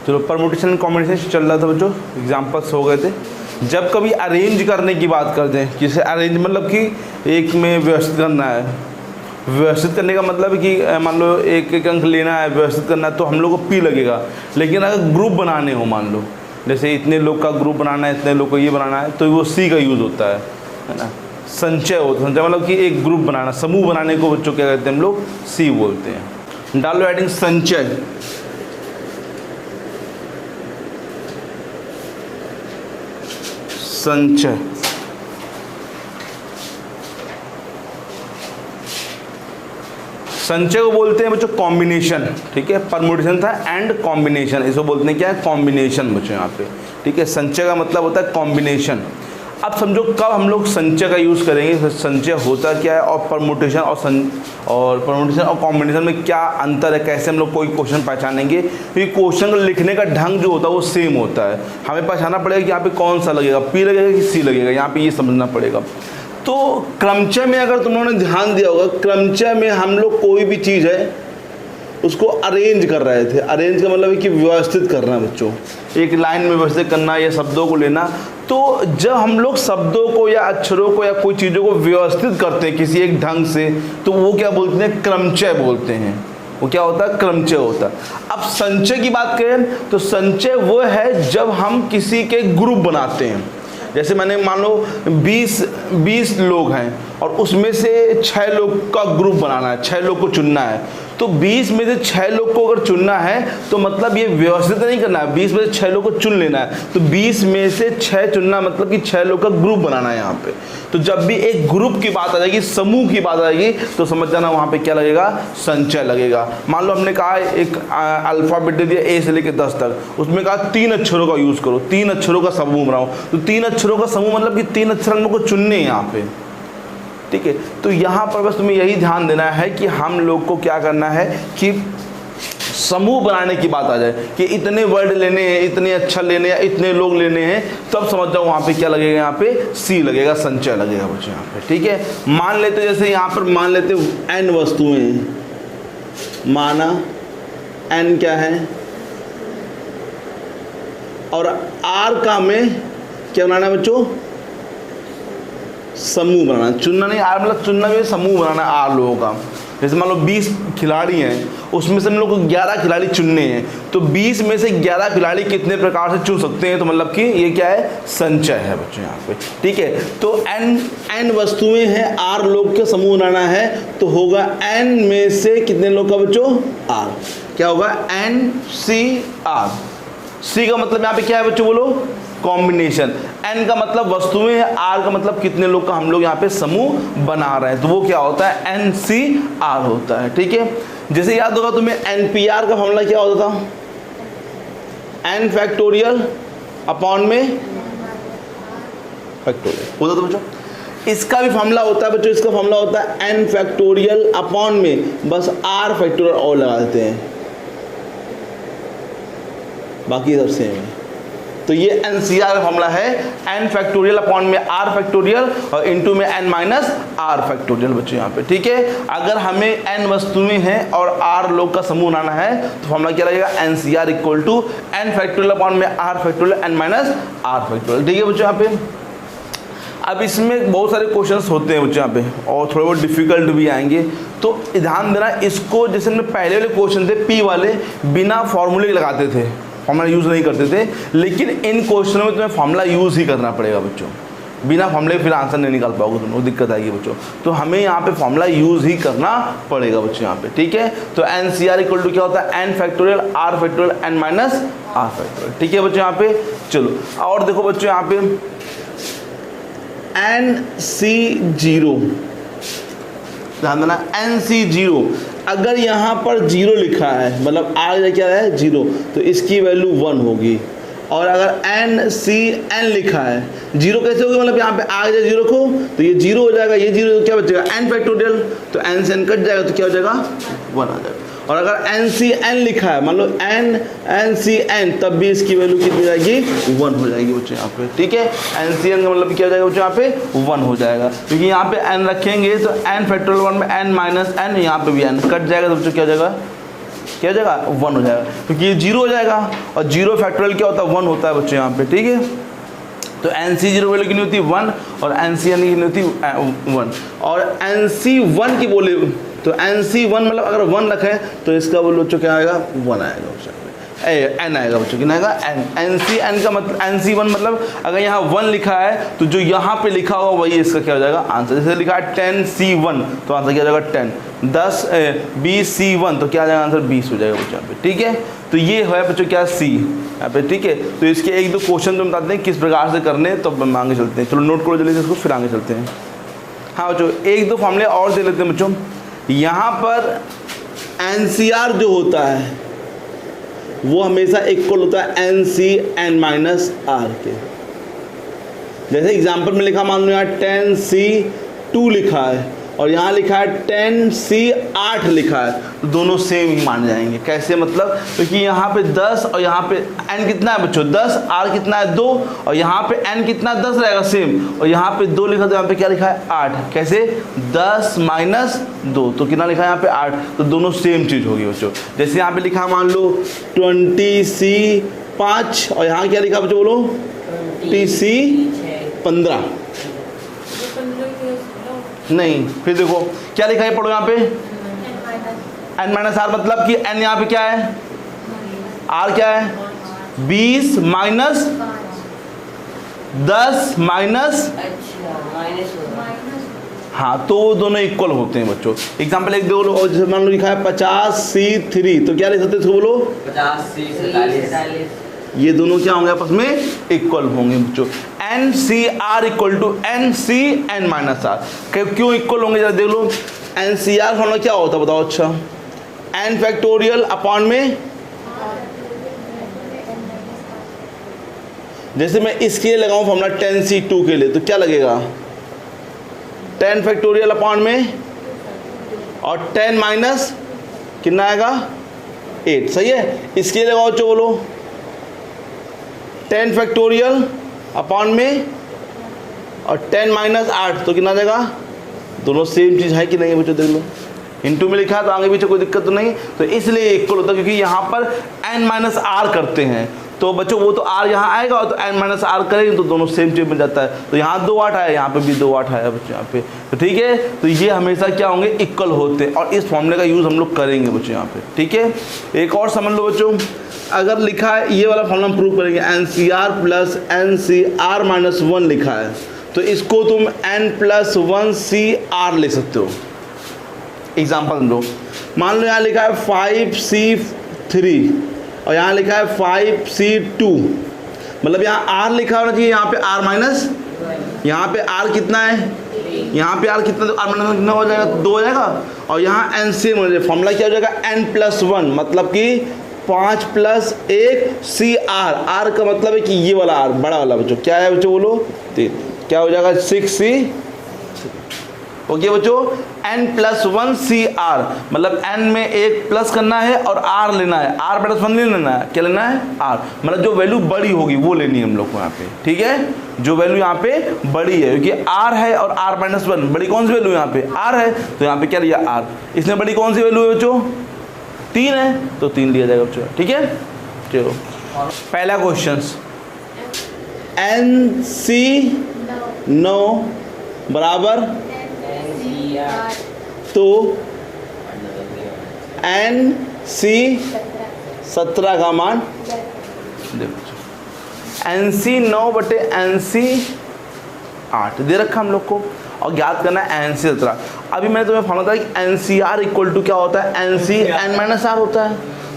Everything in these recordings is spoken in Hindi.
चलो परमुटेशन एंड कॉम्बिनेशन चल रहा था बच्चों, एग्जाम्पल्स हो गए थे। जब कभी अरेंज करने की बात करते हैं, किसे अरेंज मतलब कि एक में व्यवस्थित करना है, व्यवस्थित करने का मतलब है कि मान लो एक एक अंक लेना है, व्यवस्थित करना है, तो हम लोग को P लगेगा। लेकिन अगर ग्रुप बनाने हो, मान लो जैसे इतने लोग का ग्रुप बनाना है, इतने लोग को ये बनाना है, तो वो C का यूज़ होता है ना। संचय होता है, संचय मतलब कि एक ग्रुप बनाना, समूह बनाने को बच्चों क्या कहते हैं हम लोग, C बोलते हैं। डालो हेडिंग संचय। संचय संचय को बोलते हैं बच्चों कॉम्बिनेशन, ठीक है। परमुटेशन था एंड कॉम्बिनेशन, इसको बोलते हैं क्या है, कॉम्बिनेशन बच्चों यहाँ पे, ठीक है। संचय का मतलब होता है कॉम्बिनेशन। अब समझो कब हम लोग संचय का यूज़ करेंगे, संचय होता क्या है, और परमुटेशन और परमुटेशन और कॉम्बिनेशन में क्या अंतर है, कैसे हम लोग कोई क्वेश्चन पहचानेंगे। क्योंकि क्वेश्चन को लिखने का ढंग जो होता है वो सेम होता है, हमें पहचानना पड़ेगा कि यहाँ पे कौन सा लगेगा, P लगेगा कि C लगेगा, यहाँ पे ये समझना पड़ेगा। तो क्रमचय में अगर तुम लोगों ने ध्यान दिया होगा, क्रमचय में हम लोग कोई भी चीज़ है उसको अरेंज कर रहे थे। अरेंज का मतलब है कि व्यवस्थित करना बच्चों, एक लाइन में व्यवस्थित करना या शब्दों को लेना। तो जब हम लोग शब्दों को या अक्षरों को या कोई चीज़ों को व्यवस्थित करते हैं किसी एक ढंग से, तो वो क्या बोलते हैं, क्रमचय बोलते हैं। वो क्या होता है, क्रमचय होता है। अब संचय की बात करें तो संचय वो है जब हम किसी के ग्रुप बनाते हैं। जैसे मैंने मान लो 20 लोग हैं और उसमें से 6 लोग का ग्रुप बनाना है, 6 लोग को चुनना है। तो 20 में से 6 लोग को अगर चुनना है तो मतलब ये व्यवस्थित नहीं करना है, 20 में से 6 लोग को चुन लेना है। तो 20 में से 6 चुनना मतलब कि 6 लोग का ग्रुप बनाना है यहाँ पे। तो जब भी एक ग्रुप की बात आ जाएगी, समूह की बात आएगी, तो समझ जाना वहाँ पे क्या लगेगा, संचय लगेगा। मान लो हमने कहा एक अल्फाबेट दे दिया A से लेकर 10 तक, उसमें कहा 3 अक्षरों का यूज़ करो, 3 अक्षरों का समूह बनाओ। तो 3 अक्षरों का समूह मतलब कि 3 अक्षर हम लोग को चुनने हैं यहाँ पे, ठीक है। तो यहाँ पर बस तुम्हें यही ध्यान देना है कि हम लोग को क्या करना है कि समूह बनाने की बात आ जाए कि इतने वर्ड लेने हैं, इतने अक्षर लेने हैं, इतने लोग लेने हैं, तब समझ जाओ वहाँ पे क्या लगेगा, यहाँ पे C लगेगा, संचय लगेगा बच्चों यहाँ पे, ठीक है। मान लेते जैसे यहाँ पर मान लेते N वस्तुएं, माना N क्या है, और R का में क्या बनाना है बच्चों, समूह बनाना। चुनना नहीं, आर मतलब चुनना भी, समूह बनाना है आर लोगों का। जैसे मान लो 20 खिलाड़ी हैं, उसमें से हम लोग को 11 खिलाड़ी चुनने हैं। तो 20 में से 11 खिलाड़ी कितने प्रकार से चुन सकते हैं, तो मतलब कि ये क्या है, संचय है बच्चों यहाँ पे, ठीक है। तो n वस्तुएं हैं, r लोग के समूह बनाना है, तो होगा n में से कितने लोग का बच्चों, r। क्या होगा, NCR। C का मतलब यहाँ पे क्या है बच्चों, बोलो, कॉम्बिनेशन। N का मतलब वस्तुएं है, R का मतलब कितने लोग का हम लोग यहाँ पे समूह बना रहे हैं, तो वो क्या होता है, NCR होता है, ठीक है। जैसे याद होगा तुम्हें NPR का फॉर्मूला क्या होता था, n फैक्टोरियल अपॉन में फैक्टोरियल होता था बच्चों। इसका भी फॉर्मूला होता है बच्चों, इसका फॉर्मूला होता है n फैक्टोरियल अपॉन में बस r फैक्टोरियल और लगा देते हैं, बाकी सब सेम है। तो ये NCR का फॉर्मूला है, n फैक्टोरियल अपॉन में r फैक्टोरियल और इनटू में n माइनस r फैक्टोरियल बच्चों यहाँ पे, ठीक है। अगर हमें n वस्तुएं हैं और r लोग का समूह बनाना है तो फॉर्मूला क्या लगेगा, NCR equal to n factorial upon में r factorial n minus r factorial, ठीक है बच्चों यहाँ पे। अब इसमें बहुत सारे क्वेश्चंस होते हैं बच्चों यहाँ पे और थोड़े बहुत डिफिकल्ट भी आएंगे, तो ध्यान देना इसको। जैसे हमने पहले वाले क्वेश्चन थे P वाले, बिना फॉर्मूले लगाते थे, फॉर्मूला यूज़ नहीं करते थे, लेकिन इन क्वेश्चनों में तुम्हें फॉर्मूला यूज़ ही करना पड़ेगा बच्चों। बिना फॉर्मूले फिर आंसर नहीं निकाल पाओगे तुम लोग, दिक्कत आएगी बच्चों। तो हमें यहाँ पे फॉर्मूला यूज़ ही करना पड़ेगा बच्चों यहाँ पे, ठीक है। तो NCR इक्वल टू क्या होता है, n factorial r factorial n minus r factorial, ठीक है बच्चों यहाँ पे। चलो और देखो बच्चों यहाँ पे NC0, ध्यान देना NC0, अगर यहाँ पर 0 लिखा है मतलब आगे क्या है 0, तो इसकी वैल्यू 1 होगी। और अगर NCN लिखा है, 0 कैसे होगी, मतलब यहाँ पे आगे 0 रखो तो ये 0 हो जाएगा, ये 0 तो क्या बचेगा n फैक्टोरियल, तो n से n कट जाएगा तो क्या हो जाएगा 1 आ जाएगा। और अगर NCN लिखा है, मान लो NCN, तब भी इसकी वैल्यू कितनी हो जाएगी, 1 हो जाएगी बच्चों यहाँ पे, ठीक है। NCN का मतलब क्या हो जाएगा बच्चों यहाँ पे 1 हो जाएगा, क्योंकि यहाँ पे n रखेंगे तो n फैक्टोरियल 1 में n माइनस n, यहाँ पे भी n कट जाएगा तो बच्चों क्या हो जाएगा क्या हो जाएगा 1 हो जाएगा, क्योंकि ये 0 हो जाएगा और 0 फैक्टोरियल क्या होता है 1 होता है बच्चों यहाँ पे, ठीक है। तो NC0 वैल्यू कितनी होती है 1 और NCN कितनी होती है 1, और NC1 की बोले तो NC1 मतलब अगर 1 रखें तो इसका बोलो बच्चों क्या आएगा 1 आएगा बच्चों, n आएगा बच्चों, कितना आएगा n। NCN का मतलब NC1 मतलब अगर यहाँ 1 लिखा है तो जो यहाँ पे लिखा होगा वही इसका क्या हो जाएगा आंसर। जैसे लिखा है 10C1 तो आंसर क्या हो जाएगा 10, 20C1 तो क्या आ जाएगा आंसर 20 हो जाएगा बच्चों यहाँ पे, ठीक है। तो ये है बच्चों क्या C यहाँ पे, ठीक है। तो इसके एक दो क्वेश्चन तो बताते हैं किस प्रकार से करने, तो हम आगे चलते हैं। चलो नोट करो जल्दी से इसको, फिर आगे चलते हैं। हाँ बच्चों एक दो फॉर्मूले और दे लेते हैं बच्चों। यहाँ पर NCR जो होता है वो हमेशा इक्वल होता है NCN-R के। जैसे एग्जाम्पल में लिखा, मान लो यहाँ 10C2 लिखा है और यहाँ लिखा है 10C8 लिखा है, तो दोनों सेम ही मान जाएंगे। कैसे मतलब, क्योंकि यहाँ पे 10 और यहाँ पे n कितना है बच्चों 10, R कितना है 2 और यहाँ पे n कितना 10 रहेगा सेम, और यहाँ पे 2 लिखा तो यहाँ पे क्या लिखा है 8। कैसे 10 - 2 तो कितना लिखा है यहाँ पे 8, तो दोनों सेम चीज़ होगी बच्चों। जैसे यहाँ पे लिखा मान लो 20C5 और यहाँ क्या लिखा बच्चों बोलो 20C15 नहीं, फिर देखो क्या लिखा है पढ़ो यहाँ पे n-r मतलब कि n यहाँ पे क्या है r क्या है 20 माइनस 10 माइनस, हाँ तो वो दोनों इक्वल होते हैं बच्चों। एग्जाम्पल एक दो लो, जैसे मान लो लिखा है 50C3 तो क्या लिख सकते हैं इसको बोलो 50C, ये दोनों क्या होंगे आपस में इक्वल होंगे बच्चों। NCR इक्वल टू NCN-R क्यों इक्वल होंगे जरा देख लो। NCR फॉर्मूला क्या होता है बताओ, अच्छा n फैक्टोरियल अपॉन में, जैसे मैं इसके लिए लगाऊं फॉर्मूला 10C2 के लिए तो क्या लगेगा 10 फैक्टोरियल अपॉन में और 10 माइनस कितना आएगा 8, सही है। इसके लिए लगाओ जो बोलो 10 फैक्टोरियल अपॉन में और 10 माइनस 8 तो कितना आ जाएगा, दोनों सेम चीज़ है कि नहीं है बच्चों देख लो। इनटू में लिखा है तो आगे पीछे कोई दिक्कत तो नहीं, तो इसलिए इक्वल होता है क्योंकि यहाँ पर n-r करते हैं तो बच्चों वो तो r यहाँ आएगा और तो n-r करेंगे तो दोनों सेम चीज बन जाता है। तो यहाँ 2 8 आया, यहाँ पे भी 2 8 आया बच्चों यहाँ पे, तो ठीक है। तो ये हमेशा क्या होंगे इक्वल होते हैं और इस फॉर्मूले का यूज़ हम लोग करेंगे बच्चों यहाँ पे, ठीक है। एक और समझ लो बच्चों, अगर लिखा है ये वाला फॉर्मूला हम प्रूव करेंगे NCR प्लस NCR-1 लिखा है तो इसको तुम n+1CR ले सकते हो। एग्जाम्पल दो, मान लो यहाँ लिखा है 5C3 और यहाँ लिखा है 5C2, मतलब यहाँ R लिखा होना चाहिए, यहाँ पे R माइनस, यहाँ पे R कितना है, यहाँ पे R कितना, तो R माइनस कितना हो जाएगा 2 हो जाएगा और यहाँ NCM हो जाएगा। फॉर्मूला क्या हो जाएगा n+1 मतलब कि 5 + 1 CR, R का मतलब है कि ये वाला R बड़ा वाला बच्चों क्या है बच्चों बोलो 3, क्या हो जाएगा 6C। ओके बच्चों, n+1 CR मतलब n में एक प्लस करना है और r लेना है, r+1 नहीं लेना है, क्या लेना है r, मतलब जो वैल्यू बड़ी होगी वो लेनी है हम लोग को यहाँ पे, ठीक है। जो वैल्यू यहाँ पे बड़ी है क्योंकि r है और r-1 बड़ी कौन सी वैल्यू यहाँ पे r है, तो यहाँ पे क्या लिया r, इसमें बड़ी कौन सी वैल्यू है बच्चों 3 है तो 3 लिया जाएगा बच्चों, ठीक है। चलो पहला क्वेश्चन, NC9 बराबर तो NC17 का मान देखो, NC9 बटे NC8 दे रखा हम लोग को और ज्ञात करना है NC17। अभी मैंने तुम्हें फॉर्मूला बताया कि NCR इक्वल टू क्या होता है NCN-R होता है।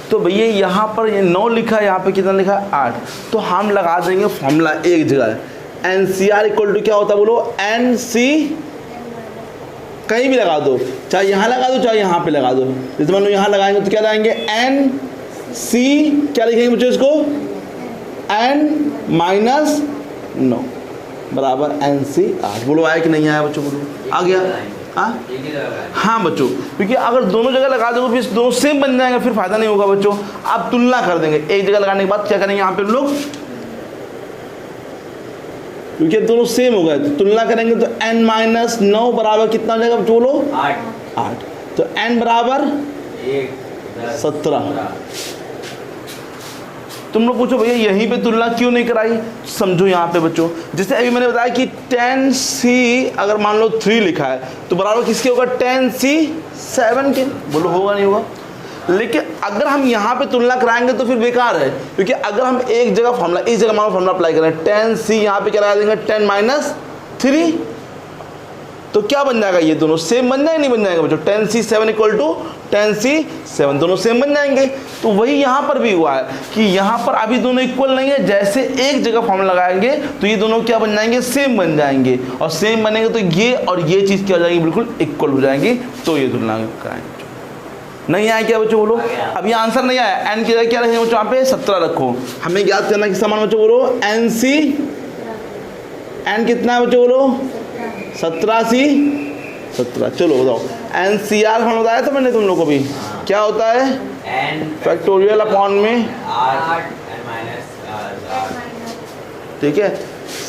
तो भैया यहाँ पर ये 9 लिखा है, यहाँ पे कितना लिखा है 8, तो हम लगा देंगे फॉर्मूला एक जगह। NCR इक्वल टू क्या होता है बोलो NC, कहीं भी लगा दो, चाहे यहाँ लगा दो चाहे यहाँ पे लगा दो। जैसे मान लो यहाँ लगाएंगे तो क्या लगाएंगे NC, क्या लिखेंगे बच्चों इसको n-9 बराबर NC8। बोलो आया कि नहीं आया बच्चों, बोलो आ गया। हाँ बच्चों, क्योंकि अगर दोनों जगह लगा दो फिर दोनों सेम बन जाएंगे, फिर फायदा नहीं होगा बच्चों। आप तुलना कर देंगे, एक जगह लगाने के बाद क्या करेंगे यहाँ पे लोग, क्योंकि दोनों सेम हो गए तो तुलना करेंगे तो n-9 बराबर कितना हो जाएगा बोलो 8। तो n बराबर 17। तुम लोग पूछो भैया यहीं पे तुलना क्यों नहीं कराई? समझो यहाँ पे बच्चों, जैसे अभी मैंने बताया कि 10C अगर मान लो 3 लिखा है तो बराबर किसके होगा? 10C 7 के। बोलो होगा नहीं होगा? लेकिन अगर हम यहाँ पे तुलना कराएंगे तो फिर बेकार है, क्योंकि अगर हम एक जगह फॉर्मूला, इस जगह मान फॉर्मूला अप्लाई करें 10C, यहाँ पे क्या लगा देंगे 10 - 3, तो क्या बन जाएगा? ये दोनों सेम बन जाएंगे नहीं बन जाएगा बच्चों? 10C 7 = 10C 7, दोनों सेम बन जाएंगे। तो वही यहाँ पर भी हुआ है कि यहाँ पर अभी दोनों इक्वल नहीं है, जैसे एक जगह फॉर्मूला लगाएंगे तो ये दोनों क्या बन जाएंगे? सेम बन जाएंगे, और सेम बनेंगे तो ये और ये चीज़ क्या हो जाएगी? बिल्कुल इक्वल हो जाएंगी। तो ये तुलना कराएंगे। नहीं आया क्या बच्चों? बोलो। अब ये आंसर नहीं आया, एन की जगह क्या रखेंगे बच्चों? यहाँ पे 17 रखो। हमें याद करना किस समान बच्चों? बोलो NC, एन कितना है बच्चों? बोलो 17C 17। चलो बताओ, NCR फॉर्मूला बताया था मैंने तुम लोगों को भी, क्या होता है? फैक्टोरियल अपॉन में, ठीक है,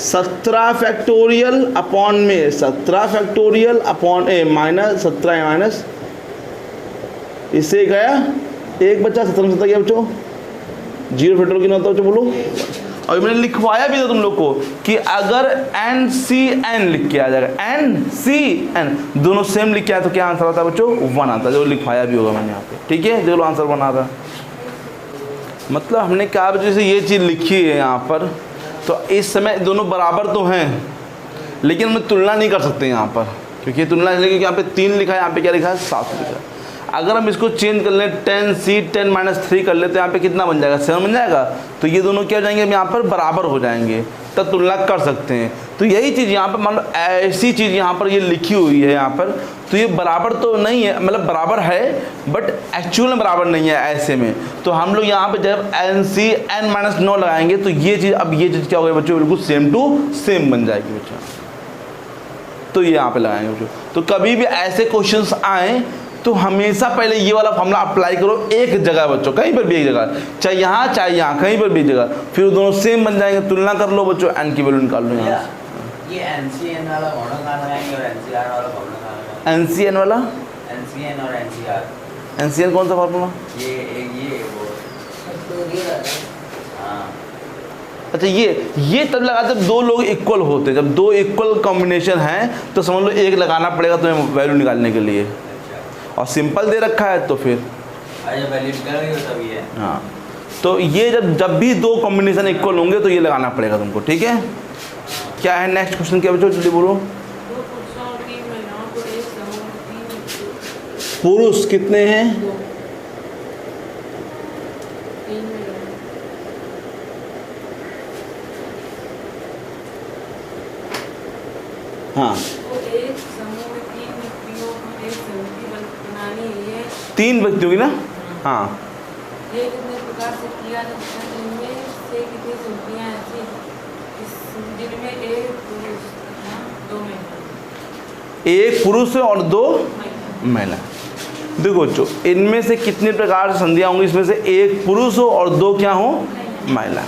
17 फैक्टोरियल अपॉन में 17 फैक्टोरियल अपॉन माइनस 17 माइनस, इससे गया एक बच्चा 17 में 17 गया बच्चों। 0 फैक्टोरियल कितना होता है बच्चों? बोलो। और मैंने लिखवाया भी था तुम लोग को कि अगर NCN लिख के आ जाएगा, NCN दोनों सेम लिख के आया तो क्या आंसर आता है बच्चों? 1 आता है, जो लिखवाया भी होगा मैंने यहाँ पे। ठीक है, जो आंसर बना रहा, मतलब हमने कहा जैसे ये चीज़ लिखी है यहाँ पर, तो इस समय दोनों बराबर तो हैं, लेकिन हम तुलना नहीं कर सकते यहाँ पर, क्योंकि तुलना इसलिए क्योंकि यहाँ पे 3 लिखा है, यहाँ पे क्या लिखा है? 7 लिखा है। अगर हम इसको चेंज कर लें 10C 10 - 3 कर लेते तो यहाँ पे कितना बन जाएगा? 7 बन जाएगा। तो ये दोनों क्या हो जाएंगे? हम यहाँ पर बराबर हो जाएंगे, तब तुलना कर सकते हैं। तो यही चीज़ यहाँ पर मान लो ऐसी चीज़ यहाँ पर ये लिखी हुई है यहाँ पर, तो ये बराबर तो नहीं है, मतलब बराबर है बट एक्चुअल में बराबर नहीं है ऐसे में। तो हम लोग यहाँ पे जब NCN - 9 लगाएंगे तो ये चीज़, अब ये चीज़ क्या होगी बच्चों? बिल्कुल सेम टू सेम बन जाएगी बच्चों। तो ये यहाँ पे लगाएंगे बच्चों। तो कभी भी ऐसे क्वेश्चंस आए तो हमेशा पहले ये वाला फॉर्मूला अप्लाई करो एक जगह बच्चों, कहीं पर भी एक जगह, चाहे यहाँ कहीं पर भी जगह, फिर दोनों सेम बन जाएंगे। तुलना कर लो बच्चों, एन की वैल्यू निकाल लो यहाँ से। ये NCN वाला फॉर्मूला कहाँ लगाएंगे और NCR वाला फॉर्मूला कहाँ लगाएंगे? NCN वाला, NCN और NCR। NCN कौन सा फॉर्मूला? ये वो हाँ। अच्छा, ये तब लगाते जब 2 लोग इक्वल होते, जब 2 इक्वल कॉम्बिनेशन हैं तो समझ लो एक लगाना पड़ेगा तुम्हें वैल्यू निकालने के लिए, और सिंपल दे रखा है तो फिर हाँ। तो ये जब भी 2 कॉम्बिनेशन इक्वल होंगे तो ये लगाना पड़ेगा तुमको। ठीक है, क्या है नेक्स्ट क्वेश्चन? क्या बच्चों जल्दी बोलो। पुरुष कितने हैं? हाँ, 3 व्यक्ति होगी ना? हाँ, ये कितने प्रकार से किया जाता है? इनमें से कितनी संख्याएं ऐसी जिनमें एक पुरुष तथा 2 महिला? एक पुरुष और 2 महिला। देखो बच्चों, इनमें से कितने प्रकार से संधियां होंगी? इसमें से एक पुरुष हो और 2 क्या हो? महिला।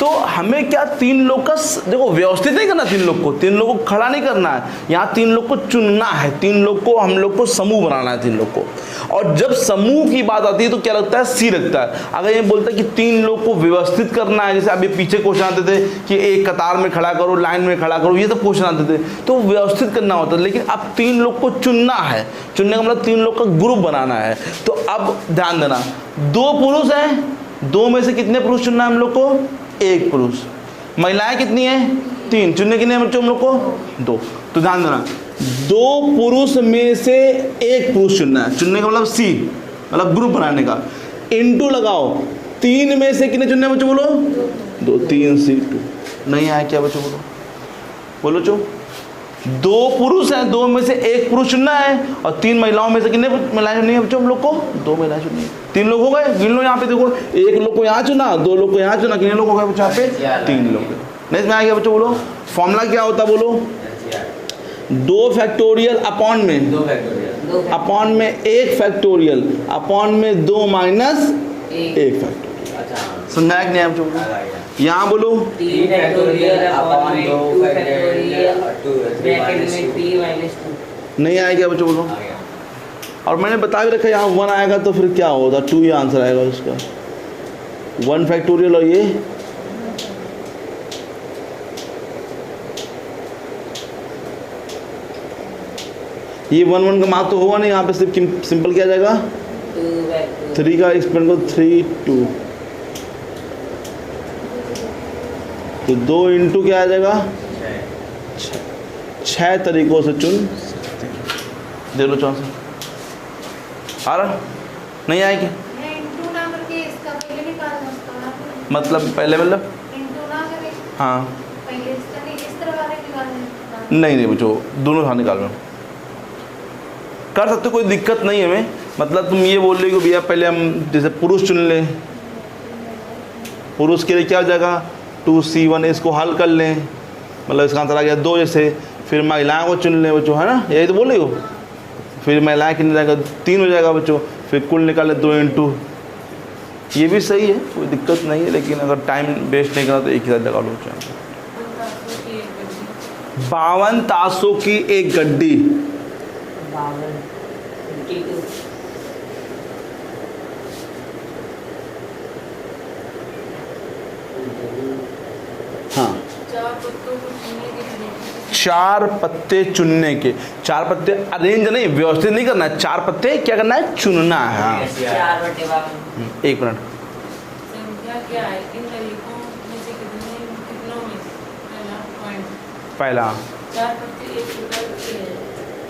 तो हमें क्या 3 लोग का देखो व्यवस्थित नहीं करना, 3 लोग को 3 लोगों को खड़ा नहीं करना है, यहाँ 3 लोग को चुनना है, 3 लोग को हम लोग को समूह बनाना है 3 लोग को। और जब समूह की बात आती है तो क्या लगता है? सी लगता है। अगर ये बोलता है कि 3 लोग को व्यवस्थित करना है, जैसे अभी पीछे क्वेश्चन आते थे कि एक कतार में खड़ा करो, लाइन में खड़ा करो, ये सब क्वेश्चन आते थे, तो व्यवस्थित करना होता है। लेकिन अब 3 लोग को चुनना है, चुनने का मतलब 3 लोग का ग्रुप बनाना है। तो अब ध्यान देना, 2 पुरुष हैं, 2 में से कितने पुरुष चुनना है हम लोग को? 1 पुरुष। महिलाएं कितनी हैं? 3। चुनने कितने हैं बच्चों हम लोग को? 2। तो ध्यान देना, 2 पुरुष में से 1 पुरुष चुनना है, चुनने का मतलब सी, मतलब ग्रुप बनाने का। इनटू लगाओ, 3 में से कितने चुनने बच्चों? बोलो 2, 3C2। नहीं आया क्या बच्चों? बोलो बोलो चो। 2 पुरुष हैं, 2 में से 1 पुरुष चुनना है, और 3 महिलाओं में से कितने महिलाएं चुननी है बच्चों हम लोग को? 2 महिलाएं चुननी है। 3 लोग हो गए, गिन लो यहाँ पे। देखो 1 लोग को यहाँ चुना, 2 लोग को यहाँ चुना, कितने लोग हो गए बच्चों यहाँ पे? 3 लोग। नेक्स्ट में आ गया बच्चों, बोलो फॉर्मूला क्या होता है? बोलो 2 फैक्टोरियल अपॉन में 2 फैक्टोरियल अपॉन में 1 फैक्टोरियल अपॉन में 2 माइनस 1 फैक्टोरियल। समझाया कि नहीं आप? यहाँ बोलो 3 फैक्टोरियल अपॉन 2 फैक्टोरियल और 2 ब्रैकेट में 3 - 2। नहीं आया क्या बच्चों? बोलो और मैंने बता भी रखा यहाँ 1 आएगा तो फिर क्या होगा, 2 ही आंसर आएगा उसका। 1 फैक्टोरियल और ये ये 1 1 का मान तो होगा नहीं, यहाँ पे सिर्फ सिंपल क्या जाएगा 3 का एक्सपेंड को 3 2, तो 2 इंटू क्या आ जाएगा 6 तरीकों से चुन सकते हैं। दे लो चांस आ रहा नहीं आएगी मतलब पहले हाँ नहीं बच्चों दोनों था निकाल लो, कर सकते हो, कोई दिक्कत नहीं है हमें। मतलब तुम ये बोल रहे हो भैया पहले हम जैसे पुरुष चुन लें, पुरुष के लिए क्या हो जाएगा 2C1, इसको हल कर लें, मतलब इसका आंसर आ गया 2 जैसे। फिर महिलाओं को चुन लें बच्चों, है ना, यही तो बोल रही हो। फिर महिलाएं कितने जाएगा 3 हो जाएगा बच्चों, फिर कुल निकाले 2 इंटू, ये भी सही है, कोई दिक्कत नहीं है। लेकिन अगर टाइम वेस्ट नहीं करना तो एक ही साथ लगा लो। 52 तासों की एक गड्डी, हाँ 4 पत्ते चुनने के, 4 पत्ते अरेंज नहीं व्यवस्थित नहीं करना है, 4 पत्ते क्या करना है चुनना है। हाँ 1 मिनट, संख्या क्या है इन तरीकों में से कितनों में पहला 4 पत्ते एक प्रकार के हैं।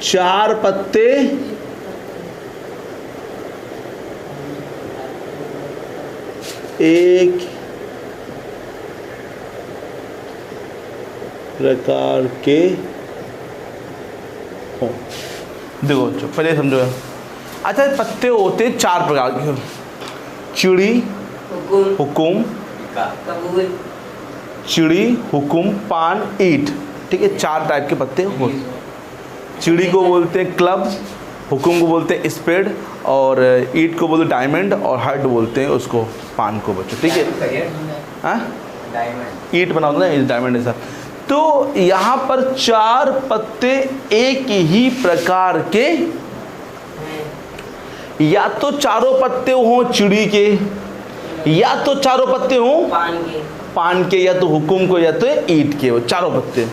4 पत्ते एक प्रकार के हो। देखो बच्चों पहले समझो, अच्छा पत्ते होते 4 प्रकार के, चिड़ी हुकुम, चिड़ी हुकुम पान ईट, ठीक है, 4 टाइप के पत्ते होते। चिड़ी को बोलते हैं क्लब, हुकुम को बोलते हैं स्पेड, और ईट को बोलते हैं डायमंड, और हर्ट बोलते हैं उसको पान को बच्चों, ठीक है। हाँ ईट बनाओ ना डायमंड ऐसा। तो यहाँ पर 4 पत्ते एक ही प्रकार के, या तो चारों पत्ते हों चिड़ी के, या तो चारों पत्ते हों पान के, या तो हुकुम को, या तो ईट के, वो चारों पत्ते।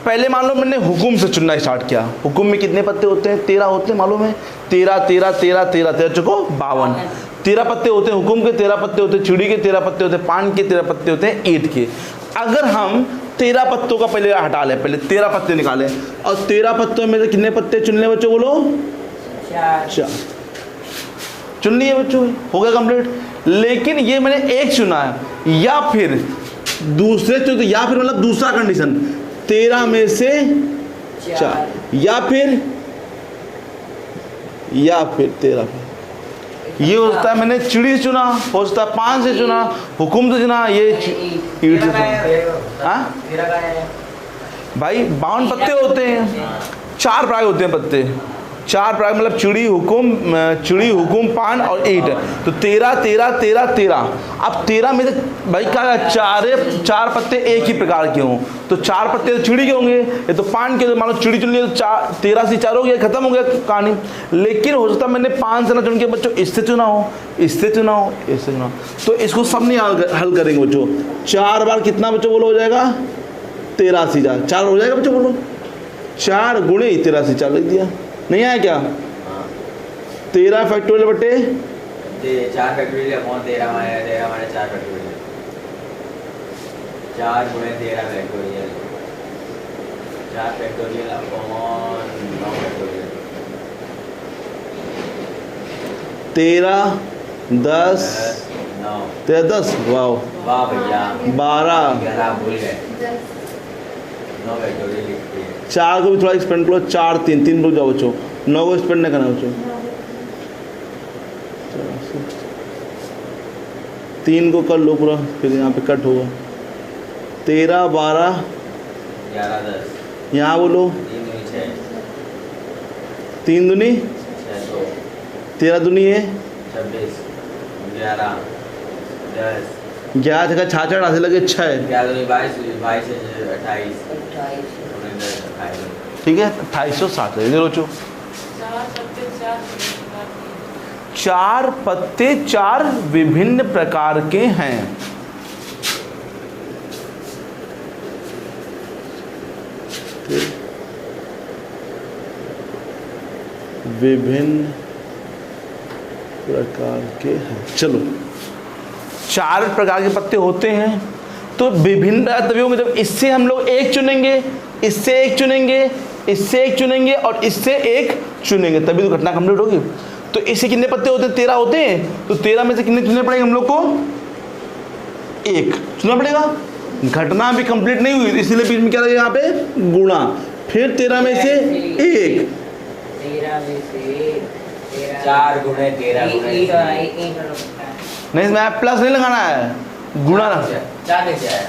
पहले मान लो मैंने हुकुम से चुनना स्टार्ट किया। हुकुम में कितने पत्ते होते हैं 13 होते हैं, मालूम है 13 13 13 13 13 चुको 52। 13 पत्ते होते हैं हुकुम के, 13 पत्ते होते हैं चिड़ी के, 13 पत्ते होते हैं पान के, 13 पत्ते होते हैं ईट के। अगर हम 13 पत्तों का पहले हटा लें, पहले 13 पत्ते निकालें, और 13 पत्तों में से कितने पत्ते चुन लें बच्चों, बोलो 4 चुन लिए बच्चों, हो गया कंप्लीट। लेकिन ये मैंने एक चुना है, या फिर दूसरे तो या फिर मतलब दूसरा कंडीशन 13 में से 4, या फिर 13 ये हो सकता है मैंने चिड़ी से चुना, हो सकता है पान से चुना, हुकुम से चुना, ये ईट से चुना। हाँ भाई 52 पत्ते होते हैं, 4 प्रकार होते हैं पत्ते, 4 प्रकार मतलब चिड़ी हुकुम पान और ईट, तो 13 13 13 13। अब 13 में से भाई क्या 4 पत्ते एक ही प्रकार के हों, तो 4 पत्ते तो चिड़ी के होंगे, ये तो पान के, मान लो चिड़ी चुन लिए तो 13 से 4 हो गया, खत्म हो गया कहानी। लेकिन हो सकता है मैंने 5 से ना चुन के बच्चों इससे चुना हो, इससे चुना हो, इससे चुना, तो इसको सब नहीं हल करेंगे बच्चों। 4 बार कितना बच्चों बोलो हो जाएगा 83 4 हो जाएगा बच्चों, बोलो 4 गुणे 83 4 लिख दिया, नहीं आया क्या 13 फैक्टोरियल बटे 4 फैक्टोरियल अपॉन 13 हमारे 4 फैक्टोरियल, 4 गुणे 13 फैक्टोरियल, 4 फैक्टोरियल अपॉन 9 फैक्टोरियल, 13 10 9 13 10 वाह भैया 12 भूल गए 9 फैक्टोरियल लिखते हैं। 4 को भी थोड़ा एक्सपेंड करो, 4 3 3 रुक जाओ बच्चों, 9 को एक्सपेंड नहीं करना बच्चों, 3 को कर लो पूरा, फिर यहाँ पे कट होगा 13 12 11 10, यहाँ बोलो 3 दूनी 6, 3 दूनी 6 13 दूनी है 26 11 10, 11 जगह 6 ऐसे लगे 6, 11 दूनी 22 22 से 28, ठीक है 2860 है। 4 पत्ते 4 4 पत्ते 4 विभिन्न प्रकार के हैं। विभिन्न प्रकार के हैं। चलो 4 प्रकार के पत्ते होते हैं, तो विभिन्न तभी होंगे जब इससे हम लोग एक चुनेंगे, इससे एक चुनेंगे, इससे एक चुनेंगे और इससे एक चुनेंगे, तभी तो घटना कंप्लीट होगी। तो इससे कितने पत्ते होते हैं? 13 होते हैं। तो 13 में से कितने चुनने पड़ेंगे हम लोग को? एक चुनना पड़ेगा। घटना भी कंप्लीट नहीं हुई, इसलिए बीच में क्या लगेगा यहाँ पे? गुणा। फिर 13 में से एक, 13 में से 4 गुणे 13 गुणे नहीं इसमें प्लस नहीं लगाना है, गुणा ना। 4 कैसे आया?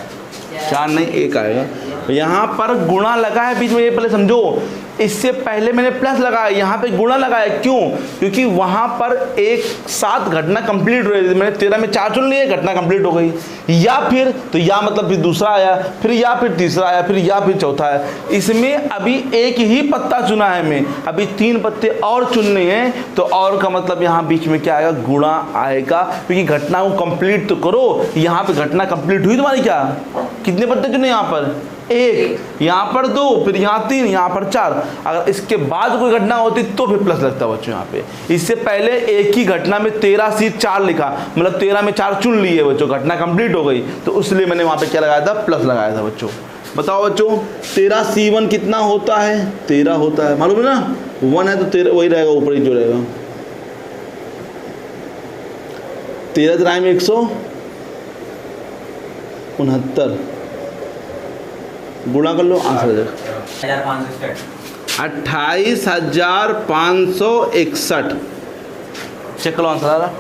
4 नहीं 1 आएगा। यहाँ पर गुणा लगा है बीच में, ये पहले समझो। इससे पहले मैंने प्लस लगाया, यहाँ पे गुणा लगाया। क्यों? क्योंकि वहाँ पर एक साथ घटना कंप्लीट हो रही थी। मैंने 13 में 4 चुन लिए, घटना कंप्लीट हो गई। या फिर तो या मतलब फिर दूसरा आया, फिर या फिर तीसरा आया, फिर या फिर चौथा आया। इसमें अभी एक ही पत्ता चुना है मैं, अभी 3 पत्ते और चुनने हैं। तो और का मतलब यहाँ बीच में क्या आएगा? गुणा आएगा, क्योंकि घटना को कंप्लीट तो करो। यहाँ पे घटना कंप्लीट हुई तुम्हारी क्या? कितने पत्ते चुने यहाँ पर? 1, यहाँ पर 2, फिर यहाँ 3, यहाँ पर 4। अगर इसके बाद कोई घटना होती तो फिर प्लस लगता बच्चों यहाँ पे। इससे पहले एक ही घटना में 13 से 4 लिखा, मतलब 13 में 4 चुन लिए बच्चों, घटना कंप्लीट हो गई। तो इसलिए मैंने वहाँ पे क्या लगाया था? प्लस लगाया था बच्चों। बताओ बच्चों 13 C1 कितना होता है? 13 होता है, मालूम है ना? 1 है तो 13 वही रहेगा, ऊपर ही जो रहेगा। 13 3 में 169, गुणा कर लो, आंसर दे। 28,561। चेक करो आंसर आ रहा?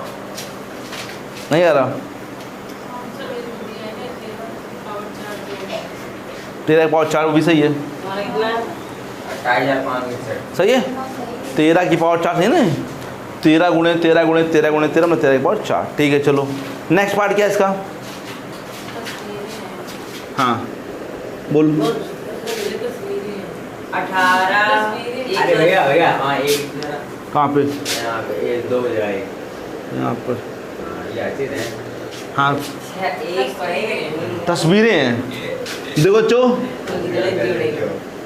नहीं आ रहा? 13 भी सही है। 28,561 सही है। 13 की पावर 4 है ना? 13 गुणे 13 गुणे 13 गुणे 13 मतलब 13 की पावर 4। ठीक है चलो नेक्स्ट पार्ट क्या है इसका? हाँ बोल। 18। अरे भैया भैया हाँ एक कहाँ पे? यहाँ पे ये 2 बज रहा है यहाँ पर। ये अच्छे हैं। हाँ एक पड़ेगा। तस्वीरें हैं, देखो चो,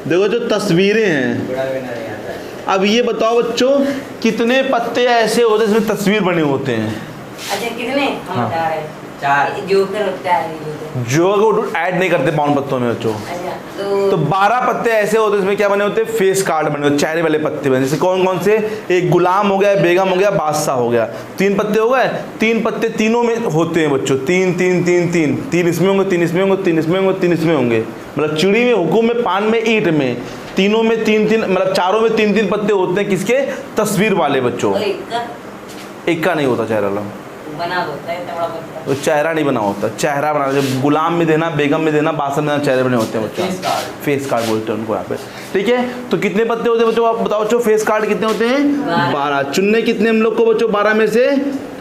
देखो जो तस्वीरें हैं। बड़ा भी नहीं आता है। अब ये बताओ बच्चों कितने पत्ते ऐसे होते हैं जिसमें तस्वीर बने होते हैं? अच्छा कितने? हम हाँ। बता रहे हैं। 4 जोकर होता है जो को ऐड नहीं करते 52 पत्तों में बच्चों। अच्छा तो 12 पत्ते ऐसे होते हैं इसमें क्या बने होते हैं? फेस कार्ड बने होते, चेहरे वाले पत्ते बने। जैसे कौन कौन से? एक गुलाम हो गया, बेगम हो गया, बादशाह हो गया। 3 पत्ते हो गए। 3 पत्ते तीनों में होते हैं बच्चों, 3 3 3 3 3 इसमें होंगे, 3 इसमें होंगे, 3 इसमें होंगे, 3 इसमें होंगे। मतलब चिड़ी में, हुकुम में, पान में, ईंट में, तीनों में 3 3 मतलब चारों में 3 3 पत्ते होते हैं। किसके? तस्वीर वाले बच्चों। और एक का एक का नहीं होता चेहरा वाला, बना होता है इतना बड़ा पत्ता। वो चेहरा नहीं बना होता। चेहरा बना, जब गुलाम में देना, बेगम में देना, बादशाह में देना, चेहरे बने होते हैं बच्चों। फेस कार्ड बोलते हैं उनको यहाँ पे। ठीक है तो कितने पत्ते होते हैं बच्चों? आप बताओ बच्चों फेस कार्ड कितने होते हैं? 12। चुनने कितने हम लोग को बच्चों? 12 में से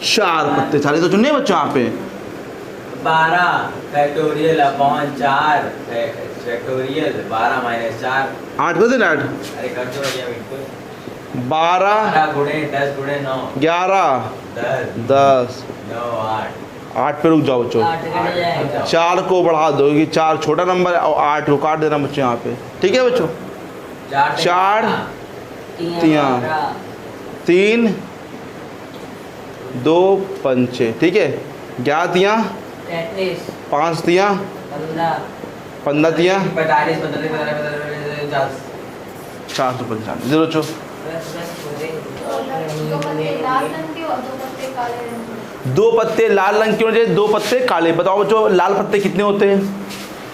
4 पत्ते। सारे तो चुनने बच्चों यहाँ पे। 12 फैक्टोरियल अपॉन 4 फैक्टोरियल 12 माइनस 4। 8 कर देना 8। अरे कर दो भैया बिल्कुल। 12 12 गुणे 10 गुणे 9 11 10 10 9 8 8 पे रुक जाओ बच्चों। 8 कट जाएगा। 4 को बढ़ा दो कि 4 छोटा नंबर है और 8 को काट देना बच्चों यहाँ पे। ठीक है बच्चों? 4 3 2 पंचे। ठीक है 11 तियाँ 33 5 तियाँ 15 15 तियाँ 45 45 50 495। जीरो चो। बस हो गए। दो पत्ते लाल रंग के और 2 पत्ते काले रंग के। 2 पत्ते लाल रंग के होने चाहिए, 2 पत्ते काले। बताओ बच्चों लाल पत्ते कितने होते हैं?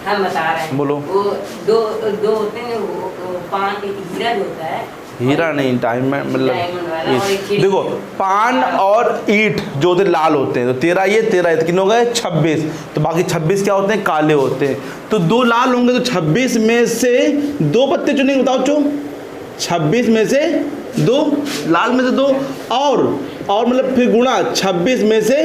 हम बता रहे हैं। बोलो। वो दो होते हैं। वो 5 हीरा जो होता है। हीरा नहीं, डायमंड डायमंड वाला और एक मतलब चिड़ी। देखो पान और ईंट जो होते हैं लाल होते हैं। तो 13 ये 13 है तो कितने हो गए? 26। तो बाकी 26 क्या होते हैं? काले होते हैं। तो 2 लाल होंगे तो 26 में से 2 पत्ते चुनेंगे। बताओ चो 26 में से 2 लाल में से 2 और मतलब फिर गुणा 26 में से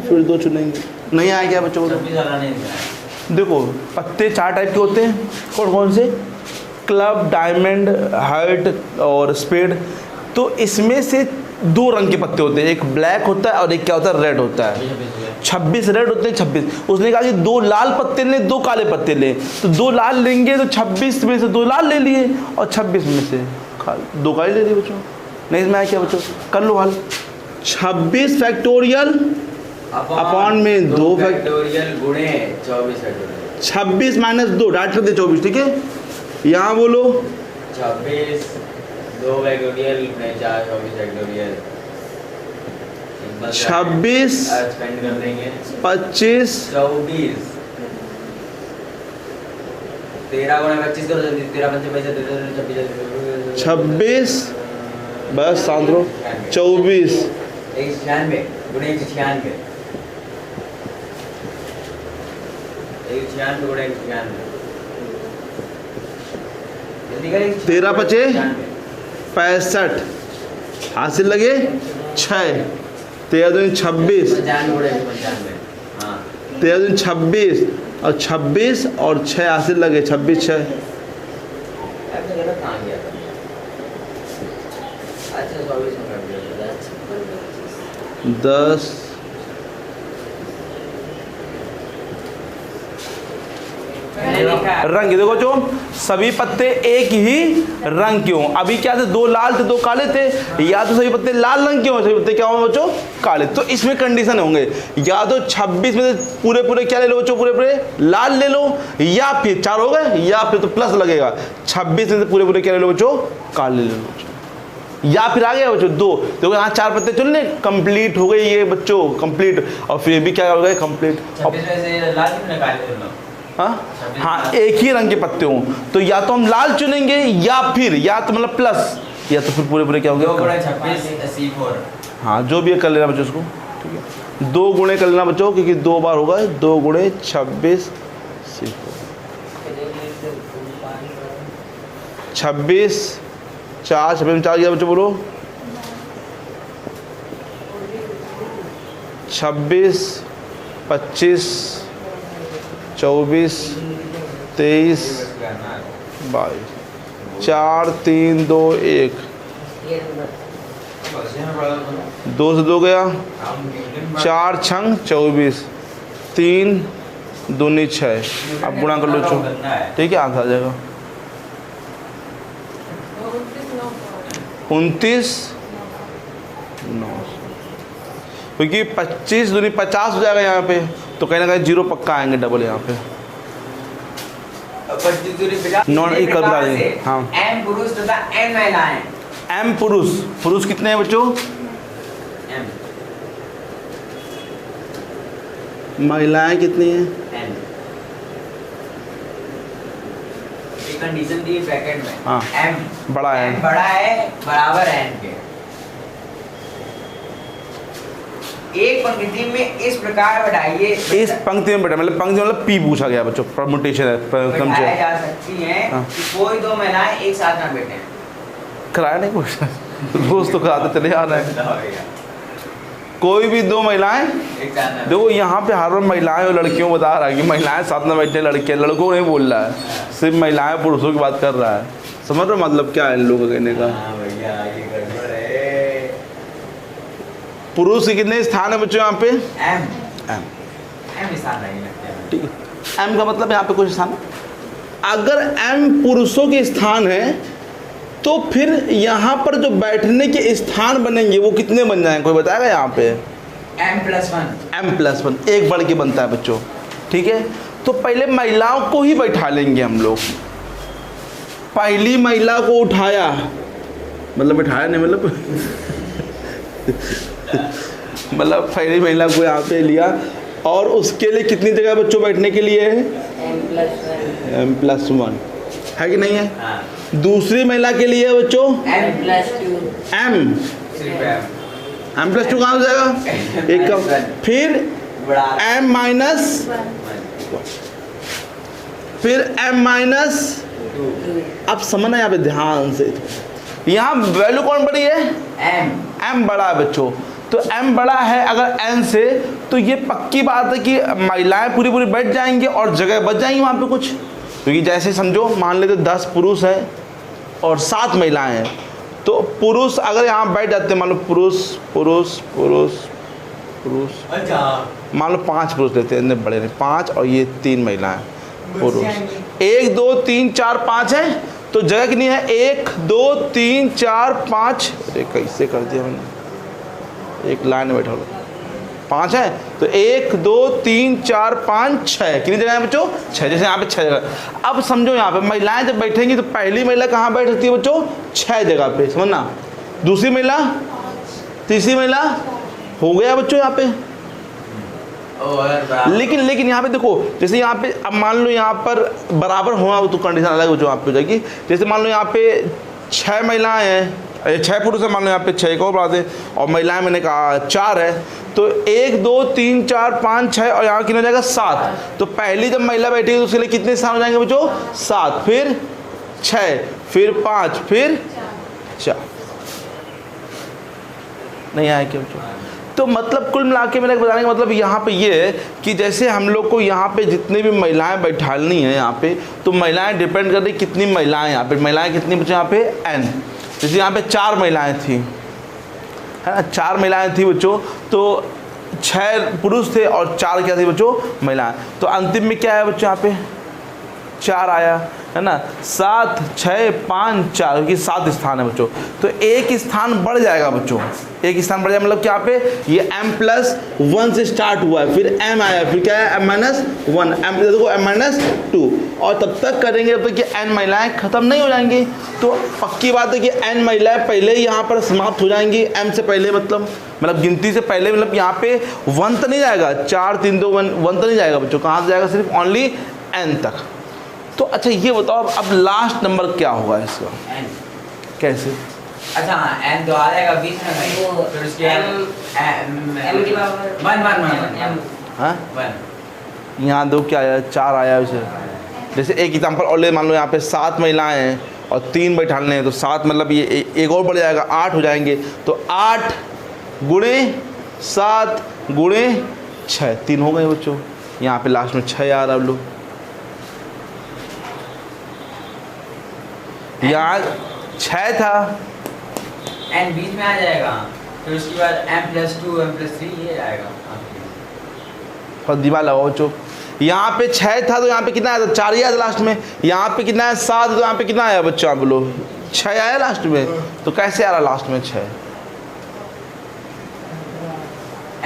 फिर 2 चुनेंगे। नहीं आया क्या बच्चों को? 26 वाला नहीं दिखा। देखो पत्ते 4 टाइप के होते हैं। कौन कौन से? क्लब, डायमंड, हार्ट और स्पेड। तो इसमें से दो रंग के पत्ते होते हैं, एक ब्लैक होता है और एक क्या होता है, रेड होता है। 26 रेड होते हैं, 26। उसने कहा कि 2 लाल पत्ते लें, 2 काले पत्ते लें, तो 2 लाल लेंगे तो 26 में से 2 लाल ले लिए और 26 में से 2 काले ले लिए बच्चों। नहीं इसमें आया क्या बच्चों, कर लो हल। 26 फैक्टोरियल अपॉन में 2 फैक्टोरियल गुणे 24 फैक्टोरियल। 26 माइनस 2 डाट कर दे 24, ठीक है। यहाँ बोलो 26 2 फैक्टोरियल गुणे 4 24 फैक्टोरियल। 26 स्पेंड कर देंगे 25 24 13 गुणे 25 करो जल्दी। 13 पंचे 26 26 बस शांत रहो 24 96 गुणे 96 96 गुणे 96 जल्दी करें। 13 पचे 65 हासिल लगे 6 13 दूनी 26 95 गुणे 95। हाँ 13 दूनी 26 और 26 और 6 हासिल लगे 26 6 ऐसे गलत कहाँ गया था। अच्छा 24 में कर दिया 10 रंग। देखो जो सभी पत्ते एक ही रंग के हों। अभी क्या थे, 2 लाल थे 2 काले थे, या तो सभी पत्ते लाल रंग के हों, सभी पत्ते क्या होंगे बच्चों, काले। तो इसमें कंडीशन होंगे, या तो 26 में से पूरे पूरे क्या ले लो बच्चों, पूरे पूरे लाल ले लो, या फिर 4 हो गए, या फिर तो प्लस लगेगा 26 में से पूरे पूरे क्या ले लो बच्चों, काले ले लो बच्चों, या फिर आ गया बच्चों 2। देखो यहाँ 4 पत्ते चुनने, कंप्लीट हो गई ये बच्चों, कंप्लीट। और फिर भी क्या हो गए, कंप्लीट। 26 में से लाल कितने काले ले लो। हाँ एक ही रंग के पत्ते हों तो या तो हम लाल चुनेंगे, या फिर या तो मतलब प्लस, या तो फिर पूरे पूरे क्या हो 2 गुणे गए, 26 C4। हाँ जो भी है कर लेना बच्चों उसको, ठीक है। 2 गुणे कर लेना बच्चों, क्योंकि 2 बार होगा। 2 गुणे 26 26 4 26 में 4 गया बच्चों, बोलो 26 25 24 23 22 4 3 2 1 2 से 2 गया, 4 छंग 24 3 दूनी 6। अब गुणा कर लो चो, ठीक है, आंसर आ जाएगा 29 9। क्योंकि 25 दूनी 50 हो जाएगा यहाँ पे, तो कहीं ना कहीं 0 पक्का आएंगे डबल यहाँ पे। 25 दूरी 50 नॉन एक कर बता देंगे। हाँ M पुरुष तथा N महिलाएं। M पुरुष, पुरुष कितने हैं बच्चों, M महिलाएं कितनी हैं, N। एक कंडीशन दी ब्रैकेट में। हाँ। M बड़ा है। M बड़ा है बराबर N के। एक पंक्ति में इस प्रकार बढ़ाइए। इस पंक्ति में बेटा मतलब पंक्ति मतलब P पूछा गया बच्चों, परमुटेशन है, बढ़ाया जा सकती है हाँ। कि कोई 2 महिलाएं एक साथ ना बैठें। कराया नहीं कुछ रोज तो कराते चले आ रहे हैं। कोई भी 2 महिलाएं, एक साथ ना देखो यहाँ पे हर महिलाएं और लड़कियों बता रहा है कि महिलाएं साथ में बैठे, लड़के लड़कों को नहीं बोल रहा है, सिर्फ महिलाएं पुरुषों की बात कर रहा है। समझ रहे हो मतलब क्या है इन लोगों का कहने का। हाँ भैया ये गड़बड़ है। पुरुष के कितने स्थान है बच्चों यहाँ पे, M M, M स्थान नहीं लगते हैं। ठीक है। M का मतलब यहाँ पे कुछ स्थान है। अगर M पुरुषों के स्थान है तो फिर यहाँ पर जो बैठने के स्थान बनेंगे वो कितने बन जाएंगे, कोई बताएगा यहाँ पे। M+1 M+1 एक बढ़ के बनता है बच्चों, ठीक है। तो पहले महिलाओं को ही बैठा लेंगे हम लोग। पहली महिला को उठाया, मतलब बैठाया नहीं मतलब मतलब पहली महिला को यहाँ पे लिया, और उसके लिए कितनी जगह बच्चों बैठने के लिए है, M+1 है कि नहीं है। हाँ दूसरी महिला के लिए बच्चों M+2 M, सिर्फ M+2 कहाँ हो जाएगा, एक का। फिर बड़ा M-, फिर M-, अब समझना यहाँ पे ध्यान से, यहाँ वैल्यू कौन बड़ी है, M बड़ा है बच्चों। तो M बड़ा है अगर N से, तो ये पक्की बात है कि महिलाएं पूरी पूरी बैठ जाएंगी और जगह बच जाएंगी वहाँ पे कुछ। क्योंकि जैसे समझो मान लेते 10 पुरुष हैं और 7 महिलाएं हैं, तो पुरुष अगर यहाँ बैठ जाते हैं, मान लो पुरुष पुरुष पुरुष पुरुष, अच्छा मान लो 5 पुरुष लेते हैं, इतने बड़े नहीं, 5 और ये 3 महिलाएं पुरुष, 1 2 3 4 5 है, तो जगह कितनी है 1 2 3 4 5, अरे कैसे कर दिया मैंने, एक लाइन में बैठा लो, 5 है तो 1 2 3 4 5 6, कितनी जगह है बच्चों 6, जैसे यहाँ पे 6 जगह। अब समझो यहाँ पे महिलाएं जब बैठेंगी तो पहली महिला कहाँ बैठ सकती है बच्चों 6 जगह पे, समझना, दूसरी महिला, तीसरी महिला, हो गया बच्चों यहाँ पे। लेकिन यहाँ पे देखो, जैसे यहाँ पे अब मान लो यहाँ पर बराबर होना तो कंडीशन अलग हो जो आप पे हो जाएगी। जैसे मान लो यहाँ पे 6 महिलाएं हैं, 6 पुरुष है, मान लो यहाँ पे 6 को बढ़ा दे, और महिलाएं मैंने कहा 4 है, तो 1 2 3 4 5 6 और यहाँ कितना हो जाएगा 7। तो पहली जब महिला बैठेगी तो उसके लिए कितने स्थान हो जाएंगे बच्चों 7, फिर 6, फिर 5, फिर 4। नहीं आया क्या बच्चों? तो मतलब कुल मिला के मेरे बताने का मतलब यहाँ पे ये है कि जैसे हम लोग को यहाँ पे जितनी भी महिलाएं बैठानी है यहाँ पे, तो महिलाएं डिपेंड कर रही कितनी महिलाएं, यहाँ पे महिलाएं कितनी बच्चों यहाँ पे n, जैसे यहाँ पे 4 महिलाएं थी, है ना, 4 महिलाएं थी बच्चों, तो 6 पुरुष थे और 4 क्या थी बच्चों महिलाएं, तो अंतिम में क्या है बच्चों यहाँ पे 4 आया, है ना, 7 6 5 4, क्योंकि 7 स्थान है बच्चों, तो एक स्थान बढ़ जाएगा बच्चों, एक स्थान बढ़ जाएगा, मतलब क्या पे ये m+1 से स्टार्ट हुआ है, फिर m आया, फिर क्या है m-1, m देखो m-2, और तब तक करेंगे जब तक कि n महिलाएं खत्म नहीं हो जाएंगी। तो पक्की बात है कि n महिलाएं पहले ही यहाँ पर समाप्त हो जाएंगी, m से पहले, मतलब गिनती से पहले, मतलब यहाँ पे 1 तो नहीं जाएगा, 4 3 2 1 तो नहीं जाएगा बच्चों, कहाँ से जाएगा, सिर्फ ओनली n तक। तो अच्छा ये बताओ अब लास्ट नंबर क्या होगा इसका, n, कैसे? अच्छा n तो आ जाएगा बीच में कहीं, फिर उसके m की पावर 1 हाँ 1 यहाँ दो क्या आया 4 आया उसे। जैसे एक एग्जांपल और ले, मान लो यहाँ पे 7 महिलाएं हैं और 3 बैठाने हैं, तो 7 मतलब ये एक और बढ़ जाएगा, 8 हो जाएंगे, तो 8 गुणे 7 गुणे 6, 3 हो गए बच्चों, यहाँ पे लास्ट में 6 आ रहा है। लो यहाँ 6 था, n बीच में आ जाएगा, फिर उसके बाद m+2 m+3 ये आएगा, और दीवार लगाओ बच्चों, यहाँ पे 6 था तो यहाँ पे कितना आया था 4 ही आया था लास्ट में, यहाँ पे कितना है 7, तो यहाँ पे कितना आया बच्चों, आप बोलो 6 आया लास्ट में, तो कैसे आ रहा लास्ट में 6?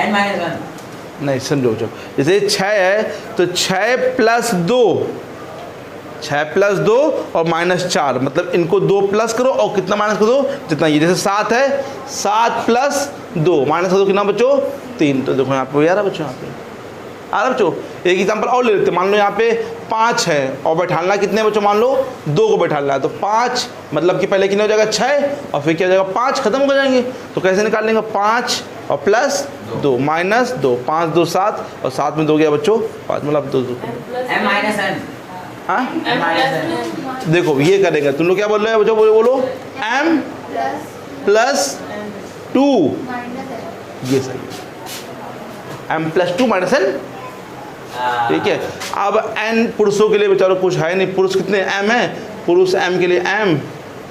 n-1 नहीं समझो बच्चों, जैसे 6 है तो 6 + 2, 6 + 2 और -4, मतलब इनको 2 प्लस करो और कितना माइनस कर दो जितना ये, जैसे 7 है 7 + 2 माइनस कर दो कितना बच्चों 3, तो देखो यहाँ पे आ रहा बच्चों, यहाँ पे आ रहा बच्चों। एक एग्जांपल और ले लेते हैं, मान लो यहाँ पे 5 है और बैठाना कितने बच्चों, मान लो 2 को बैठाना है, तो 5 मतलब कि पहले कितने हो जाएगा 6 और फिर क्या हो जाएगा 5, खत्म हो जाएंगे, तो कैसे निकाल लेंगे 5 और +2 -2, 5 2 7 और 7 में 2 गया बच्चों 5, मतलब 2 m-n हाँ m-n देखो ये करेंगे, तुम लोग क्या बोल रहे हो बच्चों, बोलो m + 2, ये सही है, m + 2 - n, ठीक है। अब n पुरुषों के लिए बेचारों कुछ है नहीं, पुरुष कितने m है, पुरुष m के लिए m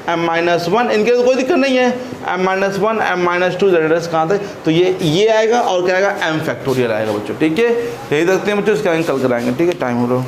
m-1, इनके तो कोई दिक्कत नहीं है, m-1 m-2 जेडर्स कहाँ थे, तो ये आएगा और क्या आएगा m फैक्टोरियल आएगा बच्चों, ठीक है। यही देखते हैं बच्चों, इसका कल कराएंगे, ठीक है, टाइम हो रहा है।